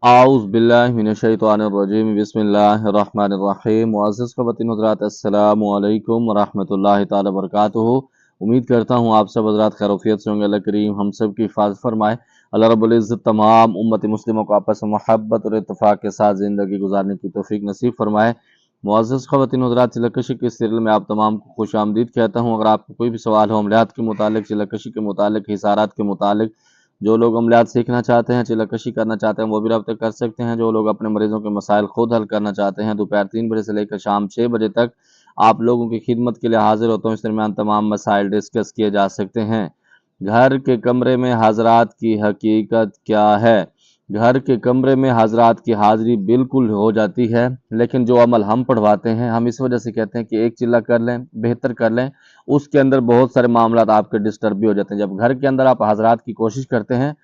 आउज़ बिल्लाहि मिनश्शैतानिर्रजीम बिस्मिल्लाहिर्रहमानिर्रहीम। मुअज़्ज़ज़ ख़वातीन हज़रात, अस्सलामु अलैकुम वरहमतुल्लाहि ताला वबरकातुहू। उम्मीद करता हूँ आप सब हज़रात खैरियत से होंगे। अल्लाह करीम हम सब की हिफाज़त फरमाए। अल्लाह रब्बुल इज़्ज़त तमाम उम्मत मुस्लिमों को आपस में मोहब्बत और इत्तेफ़ाक़ के साथ ज़िंदगी गुजारने की तौफ़ीक नसीब फरमाए। मुअज़्ज़ज़ ख़वातीन हज़रात, चिलकशी के सीरियल में आप तमाम को खुशामदीद कहता हूँ। अगर आपको कोई भी सवाल हो अमलियात के मुतालिक, चिलकशी के मुतालिक, हिसारात के मुतालिक, जो लोग अमलियात सीखना चाहते हैं, चिलकशी करना चाहते हैं, वो भी रब्ता कर सकते हैं। जो लोग अपने मरीज़ों के मसाइल खुद हल करना चाहते हैं, दोपहर 3 बजे से लेकर शाम 6 बजे तक आप लोगों की खिदमत के लिए हाजिर होता हूँ। इस दरमियान तमाम मसाइल डिस्कस किए जा सकते हैं। घर के कमरे में हज़रात की हकीकत क्या है? घर के कमरे में हज़रात की हाज़िरी बिल्कुल हो जाती है, लेकिन जो अमल हम पढ़वाते हैं, हम इस वजह से कहते हैं कि एक चिल्ला कर लें, बेहतर कर लें। उसके अंदर बहुत सारे मामलात आपके डिस्टर्ब भी हो जाते हैं। जब घर के अंदर आप हज़रात की कोशिश करते हैं,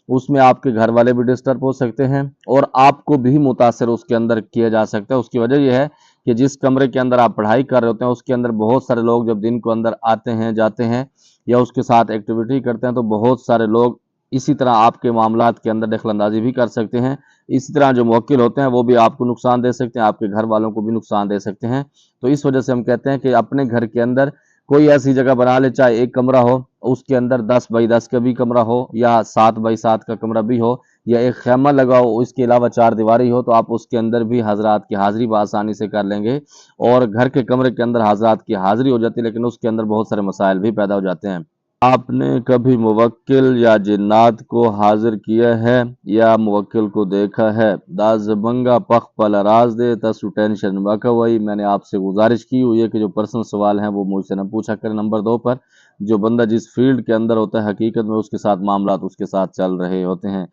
उसमें आपके घर वाले भी डिस्टर्ब हो सकते हैं और आपको भी मुतासर उसके अंदर किया जा सकता है। उसकी वजह यह है कि जिस कमरे के अंदर आप पढ़ाई कर रहे होते हैं, उसके अंदर बहुत सारे लोग जब दिन को अंदर आते हैं, जाते हैं या उसके साथ एक्टिविटी करते हैं, तो बहुत सारे लोग इसी तरह आपके मामलात के अंदर दखलंदाजी भी कर सकते हैं। इसी तरह जो मुवक्किल होते हैं, वो भी आपको नुकसान दे सकते हैं, आपके घर वालों को भी नुकसान दे सकते हैं। तो इस वजह से हम कहते हैं कि अपने घर के अंदर कोई ऐसी जगह बना ले, चाहे एक कमरा हो, उसके अंदर 10 बाई 10 का भी कमरा हो या 7 बाई 7 का कमरा भी हो, या एक खैमा लगा हो, इसके अलावा 4 दीवारी हो, तो आप उसके अंदर भी हज़रात की हाज़िरी बआसानी से कर लेंगे और घर के कमरे के अंदर हज़रात की हाज़िरी हो जाती है, लेकिन उसके अंदर बहुत सारे मसाइल भी पैदा हो जाते हैं। आपने कभी मुवक्किल या जिन्नात को हाजिर किया है या मुवक्किल को देखा है? दा ज़बंगा पख पल राज दे तसु टेंशन वही। मैंने आपसे गुजारिश की हुई है कि जो पर्सनल सवाल हैं वो मुझसे न पूछा करें। नंबर 2 पर, जो बंदा जिस फील्ड के अंदर होता है, हकीकत में उसके साथ मामलात उसके साथ चल रहे होते हैं।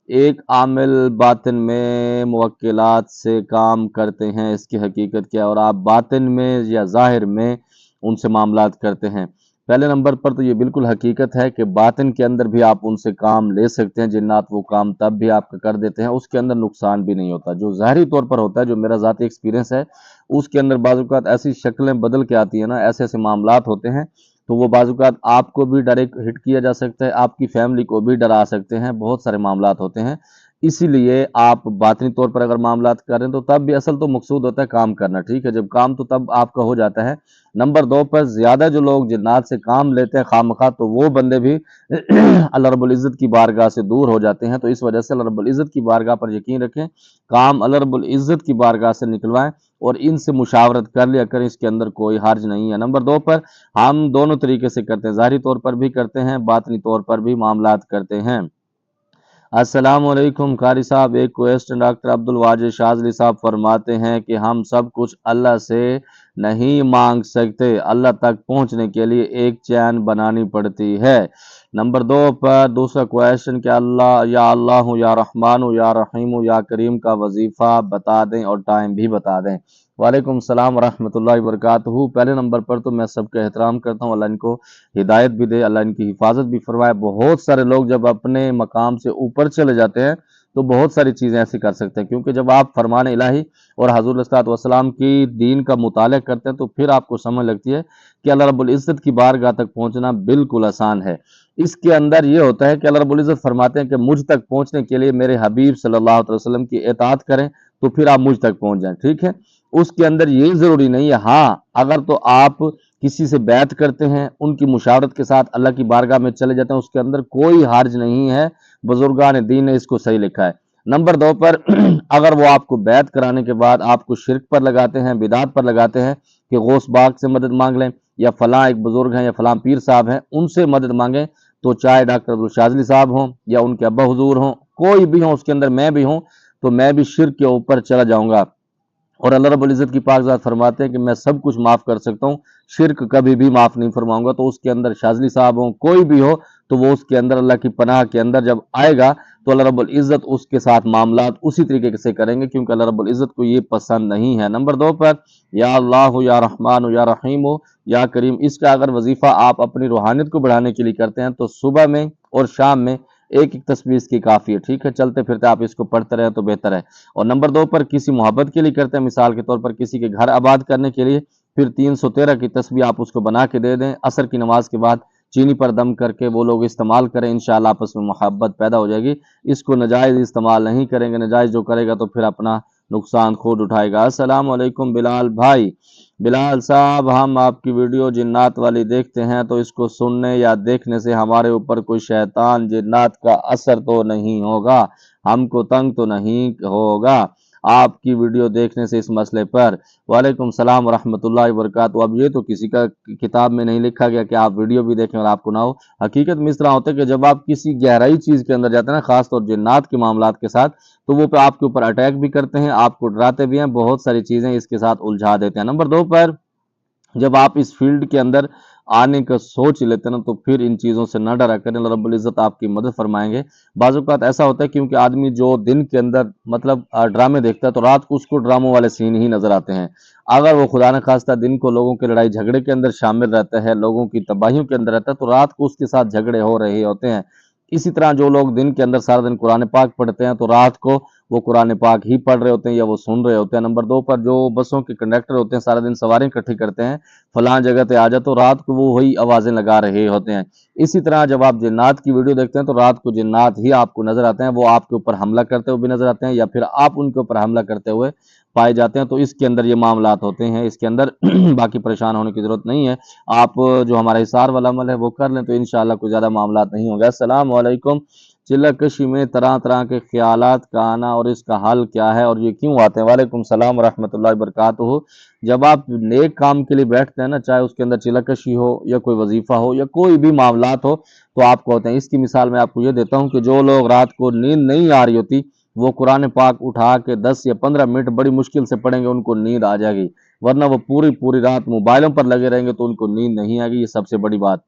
एक आमिल बातिन में मुवक्किलात से काम करते हैं, इसकी हकीकत क्या है? और आप बातिन में या ज़ाहिर में उनसे मामलात करते हैं? पहले नंबर पर तो ये बिल्कुल हकीकत है कि बातिन के अंदर भी आप उनसे काम ले सकते हैं। जिन्नात वो काम तब भी आपका कर देते हैं, उसके अंदर नुकसान भी नहीं होता। जो ज़ाहिरी तौर पर होता है, जो मेरा ज़ाती एक्सपीरियंस है, उसके अंदर बाज़-औक़ात ऐसी शक्लें बदल के आती हैं ना, ऐसे-ऐसे मामलात होते हैं, तो वो बाज़-औक़ात आपको भी डायरेक्ट हिट किया जा सकता है, आपकी फैमिली को भी डरा सकते हैं, बहुत सारे मामलात होते हैं। इसीलिए आप बातिनी तौर पर अगर मामलात कर रहे हैं, तो तब भी असल तो मकसूद होता है काम करना, ठीक है? जब काम तो तब आपका हो जाता है। नंबर 2 पर, ज़्यादा जो लोग जिन्नात से काम लेते हैं खामखा, तो वो बंदे भी अल्लाह रब्बुल इज़्ज़त की बारगाह से दूर हो जाते हैं। तो इस वजह से अल्लाह रब्बुल इज़्ज़त की बारगाह पर यकीन रखें, काम अल्लाह रब्बुल इज़्ज़त की बारगाह से निकलवाएँ और इनसे मुशावरत कर लिया करें, इसके अंदर कोई हर्ज नहीं है। नंबर 2 पर, हम दोनों तरीके से करते हैं, ज़ाहिरी तौर पर भी करते हैं, बातिनी तौर पर भी मामलात करते हैं। अस्सलामुअलैकुम कारी साहब, एक क्वेश्चन। डॉक्टर अब्दुल वाजिद शाज़ली साहब फरमाते हैं कि हम सब कुछ अल्लाह से नहीं मांग सकते, अल्लाह तक पहुंचने के लिए एक चैन बनानी पड़ती है। नंबर 2 पर दूसरा क्वेश्चन कि अल्लाह या रहमान या रहीम या करीम का वजीफ़ा बता दें और टाइम भी बता दें। वालेकुम सलाम वरहमतुल्लाहि वबरकातुहू। पहले नंबर पर तो मैं सबका एहतराम करता हूँ, अल्लाह इनको हिदायत भी दे, अल्लाह इनकी हिफाजत भी फरमाए। बहुत सारे लोग जब अपने मकाम से ऊपर चले जाते हैं, तो बहुत सारी चीज़ें ऐसी कर सकते हैं, क्योंकि जब आप फरमान इलाही और हज़ूर अलैहिस्सलातु वस्सलाम की दीन का मुताला करते हैं, तो फिर आपको समझ लगती है कि अल्लाह रब्बुल इज़्ज़त की बारगाह तक पहुँचना बिल्कुल आसान है। इसके अंदर ये होता है कि अल्लाह रब्बुल इज़्ज़त फरमाते हैं कि मुझ तक पहुँचने के लिए मेरे हबीब सल्लल्लाहु अलैहि वसल्लम की इताअत करें, तो फिर आप मुझ तक पहुँच जाएँ, ठीक है? उसके अंदर ये ज़रूरी नहीं है। हाँ, अगर तो आप किसी से बैत करते हैं, उनकी मुशावरत के साथ अल्लाह की बारगाह में चले जाते हैं, उसके अंदर कोई हर्ज नहीं है। बुजुर्गान दीन ने इसको सही लिखा है। नंबर 2 पर अगर वो आपको बैत कराने के बाद आपको शिर्क पर लगाते हैं, बिदात पर लगाते हैं कि गौस बाग से मदद मांग लें या फलां एक बुजुर्ग हैं या फलां पीर साहब हैं, उनसे मदद मांगें, तो चाहे डॉक्टर अब्दुल शाज़ली साहब हों या उनके अब्बा हुजूर हों, कोई भी हो, उसके अंदर मैं भी हूँ, तो मैं भी शिर्क के ऊपर चला जाऊँगा। और अल्लाह रब्बुल इज़्ज़त की पाक ज़ात फरमाते हैं कि मैं सब कुछ माफ़ कर सकता हूँ, शिर्क कभी भी माफ़ नहीं फरमाऊँगा। तो उसके अंदर शाज़ली साहब हों, कोई भी हो, तो वो उसके अंदर अल्लाह की पनाह के अंदर जब आएगा, तो अल्लाह रब्बुल इज़्ज़त उसके साथ मामलात उसी तरीके से करेंगे, क्योंकि अल्लाह रब्बुल इज़्ज़त को ये पसंद नहीं है। नंबर 2 पर, या अल्लाह या रहमान या रहीम या करीम, इसका अगर वजीफ़ा आप अपनी रूहानियत को बढ़ाने के लिए करते हैं, तो सुबह में और शाम में एक-एक तस्बीह इसकी काफ़ी है, ठीक है? चलते-फिरते आप इसको पढ़ते रहें तो बेहतर है। और नंबर 2 पर, किसी मोहब्बत के लिए करते हैं, मिसाल के तौर पर किसी के घर आबाद करने के लिए, फिर 313 की तस्बीह आप उसको बना के दे दें असर की नमाज के बाद, चीनी पर दम करके वो लोग इस्तेमाल करें, इंशाअल्लाह आपस में मोहब्बत पैदा हो जाएगी। इसको नाजायज़ इस्तेमाल नहीं करेंगे, नाजायज़ जो करेगा तो फिर अपना नुकसान खुद उठाएगा। अस्सलाम वालेकुम बिलाल भाई। बिलाल साहब, हम आपकी वीडियो जिन्नात वाली देखते हैं तो इसको सुनने या देखने से हमारे ऊपर कोई शैतान जिन्नात का असर तो नहीं होगा, हमको तंग तो नहीं होगा आपकी वीडियो देखने से इस मसले पर? वालेकुम सलाम रहमतुल्लाहि व बरकातहू। अब ये तो किसी का किताब में नहीं लिखा गया कि आप वीडियो भी देखें और आपको ना हो। हकीकत में इस तरह होता है कि जब आप किसी गहराई चीज़ के अंदर जाते हैं ना, खास तौर जिन्नात के मामलात के साथ, तो वो आपके ऊपर अटैक भी करते हैं, आपको डराते भी हैं, बहुत सारी चीज़ें इसके साथ उलझा देते हैं। नंबर 2 पर जब आप इस फील्ड के अंदर आने का सोच लेते हैं ना, तो फिर इन चीज़ों से न डरा करें, अल्लाह रब्बुल इज़्ज़त आपकी मदद फरमाएंगे। बाज़ औक़ात ऐसा होता है क्योंकि आदमी जो दिन के अंदर मतलब ड्रामे देखता है तो रात को उसको ड्रामों वाले सीन ही नज़र आते हैं। अगर वो खुदा न खास्ता दिन को लोगों के लड़ाई झगड़े के अंदर शामिल रहता है, लोगों की तबाहियों के अंदर रहता है, तो रात को उसके साथ झगड़े हो रहे होते हैं। इसी तरह जो लोग दिन के अंदर सारा दिन कुरान पाक पढ़ते हैं तो रात को वो कुरान पाक ही पढ़ रहे होते हैं या वो सुन रहे होते हैं। नंबर 2 पर जो बसों के कंडक्टर होते हैं, सारा दिन सवारी इकट्ठी करते हैं, फलां जगह पे आ जा, तो रात को वो वही आवाज़ें लगा रहे होते हैं। इसी तरह जब आप जिन्नात की वीडियो देखते हैं तो रात को जिन्नात ही आपको नज़र आते हैं, वो आपके ऊपर हमला करते हुए भी नज़र आते हैं या फिर आप उनके ऊपर हमला करते हुए पाए जाते हैं। तो इसके अंदर ये मामलात होते हैं, इसके अंदर बाकी परेशान होने की ज़रूरत नहीं है। आप जो हमारा हिसार वाला अमल है वो कर लें तो इंशाअल्लाह कोई ज़्यादा मामलात नहीं होगा। अस्सलाम वालेकुम। चिल्लकशी में तरह तरह के ख्यालात का आना और इसका हल क्या है और ये क्यों आते हैं? वालेकुम सलाम रहमतुल्लाहि बरकातहू। जब आप नेक काम के लिए बैठते हैं ना, चाहे उसके अंदर चिल्लकशी हो या कोई वजीफ़ा हो या कोई भी मामलात हो, तो आपको होते हैं। इसकी मिसाल मैं आपको ये देता हूँ कि जो लोग रात को नींद नहीं आ रही होती, वो कुरान पाक उठा के 10 या 15 मिनट बड़ी मुश्किल से पढ़ेंगे, उनको नींद आ जाएगी। वरना वो पूरी पूरी रात मोबाइलों पर लगे रहेंगे तो उनको नींद नहीं आएगी। ये सबसे बड़ी बात।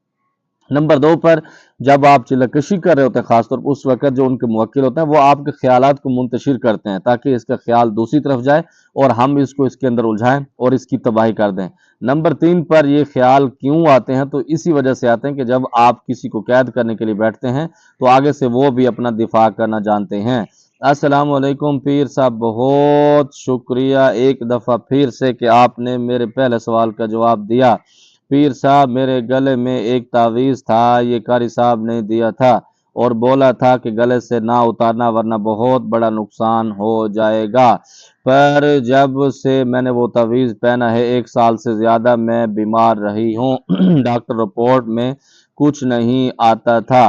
नंबर 2 पर जब आप चिल्लकशी कर रहे होते हैं, खासतौर पर उस वक्त जो उनके मुवक्किल होते हैं वो आपके ख्यालात को मुंतशिर करते हैं ताकि इसका ख्याल दूसरी तरफ जाए और हम इसको इसके अंदर उलझाएं और इसकी तबाही कर दें। नंबर 3 पर ये ख्याल क्यों आते हैं? तो इसी वजह से आते हैं कि जब आप किसी को कैद करने के लिए बैठते हैं तो आगे से वो भी अपना दिफा करना जानते हैं। अस्सलाम वालेकुम पीर साहब, बहुत शुक्रिया एक दफ़ा फिर से कि आपने मेरे पहले सवाल का जवाब दिया। पीर साहब, मेरे गले में एक तावीज़ था, ये कारी साहब ने दिया था और बोला था कि गले से ना उतारना वरना बहुत बड़ा नुकसान हो जाएगा। पर जब से मैंने वो तावीज़ पहना है 1 साल से ज़्यादा मैं बीमार रही हूँ। डॉक्टर रिपोर्ट में कुछ नहीं आता था,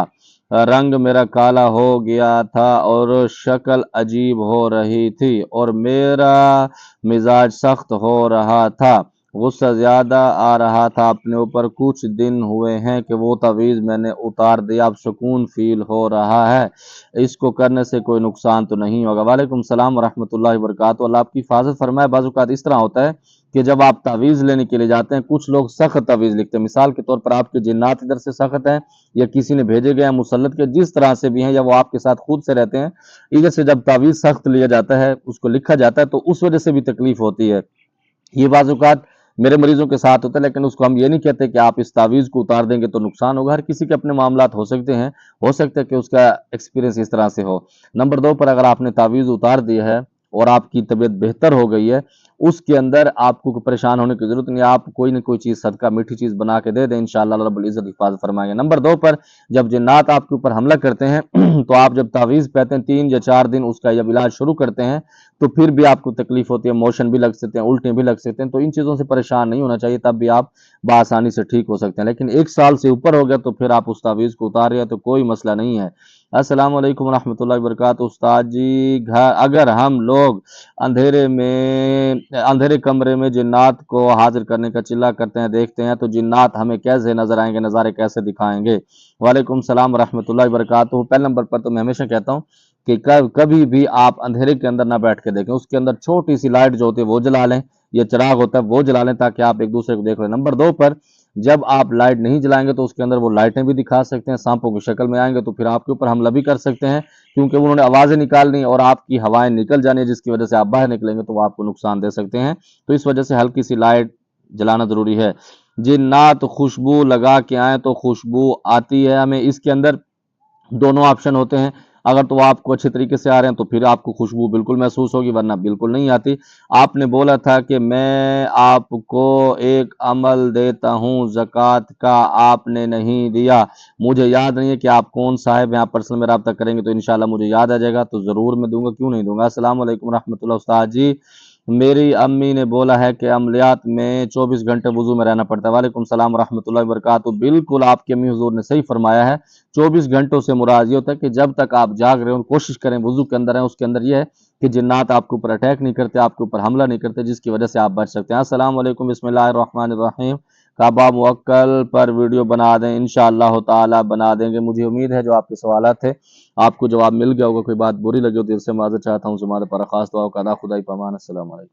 रंग मेरा काला हो गया था और शक्ल अजीब हो रही थी और मेरा मिजाज सख्त हो रहा था, गुस्सा ज़्यादा आ रहा था अपने ऊपर। कुछ दिन हुए हैं कि वो तावीज़ मैंने उतार दिया, अब सुकून फील हो रहा है। इसको करने से कोई नुकसान तो नहीं होगा? वालेकुम सलाम रहमतुल्लाहि बरकातहू। अल्लाह आपकी हिफाजत फरमाए। बाज़ औक़ात इस तरह होता है कि जब आप तावीज़ लेने के लिए जाते हैं, कुछ लोग सख्त तावीज़ लिखते हैं। मिसाल के तौर पर आपके जिन्नात इधर से सख्त हैं या किसी ने भेजे गए हैं मुसल्लत के, जिस तरह से भी हैं या वो आपके साथ खुद से रहते हैं, इधर से जब तावीज़ सख्त लिया जाता है, उसको लिखा जाता है, तो उस वजह से भी तकलीफ होती है। ये बाज़ औक़ात मेरे मरीजों के साथ होता है, लेकिन उसको हम ये नहीं कहते कि आप इस तावीज़ को उतार देंगे तो नुकसान होगा। हर किसी के अपने मामलात हो सकते हैं, हो सकता है कि उसका एक्सपीरियंस इस तरह से हो। नंबर 2 पर अगर आपने तावीज़ उतार दी है और आपकी तबीयत बेहतर हो गई है, उसके अंदर आपको परेशान होने की ज़रूरत नहीं है। आप कोई न कोई चीज़ सदका मीठी चीज़ बना के दे दें, इंशाअल्लाह रब्बुल इज़्ज़त हिफाज़त फरमाएंगे। नंबर 2 पर जब जिन्नात आपके ऊपर हमला करते हैं तो आप जब तावीज़ पहनते हैं 3 या 4 दिन उसका जब इलाज शुरू करते हैं तो फिर भी आपको तकलीफ होती है, मोशन भी लग सकते हैं, उल्टे भी लग सकते हैं। तो इन चीज़ों से परेशान नहीं होना चाहिए, तब भी आप बआसानी से ठीक हो सकते हैं। लेकिन 1 साल से ऊपर हो गया तो फिर आप उस तावीज़ को उतार रहे हैं तो कोई मसला नहीं है। अस्सलाम वालेकुम रहमतुल्लाहि वबरकातुहू। उस्ताद जी, अगर हम लोग अंधेरे कमरे में जिन्नात को हाजिर करने का चिल्ला करते हैं, देखते हैं, तो जिन्नात हमें कैसे नजर आएंगे, नज़ारे कैसे दिखाएंगे? वालेकुम सलाम रहमतुल्लाहि वबरकातुहू। पहले नंबर पर तो मैं हमेशा कहता हूँ कि कभी भी आप अंधेरे के अंदर ना बैठ के देखें, उसके अंदर छोटी सी लाइट जो होती है वो जला लें, या चिराग होता है वो जला लें ताकि आप एक दूसरे को देख लें। नंबर 2 पर जब आप लाइट नहीं जलाएंगे तो उसके अंदर वो लाइटें भी दिखा सकते हैं, सांपों की शक्ल में आएंगे तो फिर आपके ऊपर हमला भी कर सकते हैं, क्योंकि उन्होंने आवाज़ें निकालनी और आपकी हवाएं निकल जानी, जिसकी वजह से आप बाहर निकलेंगे तो वो आपको नुकसान दे सकते हैं। तो इस वजह से हल्की सी लाइट जलाना ज़रूरी है। जिन्नात खुशबू लगा के आए तो खुशबू आती है हमें। इसके अंदर दोनों ऑप्शन होते हैं। अगर तो आपको अच्छे तरीके से आ रहे हैं तो फिर आपको खुशबू बिल्कुल महसूस होगी, वरना बिल्कुल नहीं आती। आपने बोला था कि मैं आपको एक अमल देता हूँ ज़कात का, आपने नहीं दिया। मुझे याद नहीं है कि आप कौन सा है, मैं आप पर्सनल में रब्ता करेंगे तो इंशाल्लाह मुझे याद आ जाएगा, तो ज़रूर मैं दूंगा, क्यों नहीं दूंगा। अस्सलाम वालेकुम रहमतुल्लाह उस्ताद जी। मेरी अम्मी ने बोला है कि अमलियात में 24 घंटे वुजू में रहना पड़ता है। वालेकुम सलाम रहमतुल्लाहि व बरकातुहू। बिल्कुल आपकी अम्मी हुजूर ने सही फरमाया है। 24 घंटों से मुराद ये होता है कि जब तक आप जाग रहे हो कोशिश करें वुजू के अंदर है, उसके अंदर ये है कि जिन्नात आपके ऊपर अटैक नहीं करते, आपके ऊपर हमला नहीं करते, जिसकी वजह से आप बच सकते हैं। अस्सलाम वालेकुम, बिस्मिल्लाहिर्रहमानिर्रहीम। काबा मुवक्कल पर वीडियो बना दें, इंशाअल्लाह ताला बना देंगे। मुझे उम्मीद है जो आपके सवालात थे आपको जवाब मिल गया होगा। कोई बात बुरी लगी हो दिल से माजर चाहता हूँ, तुम्हारे पर खास दुआ का अदा खुदाई पमान। अस्सलाम वालेकुम।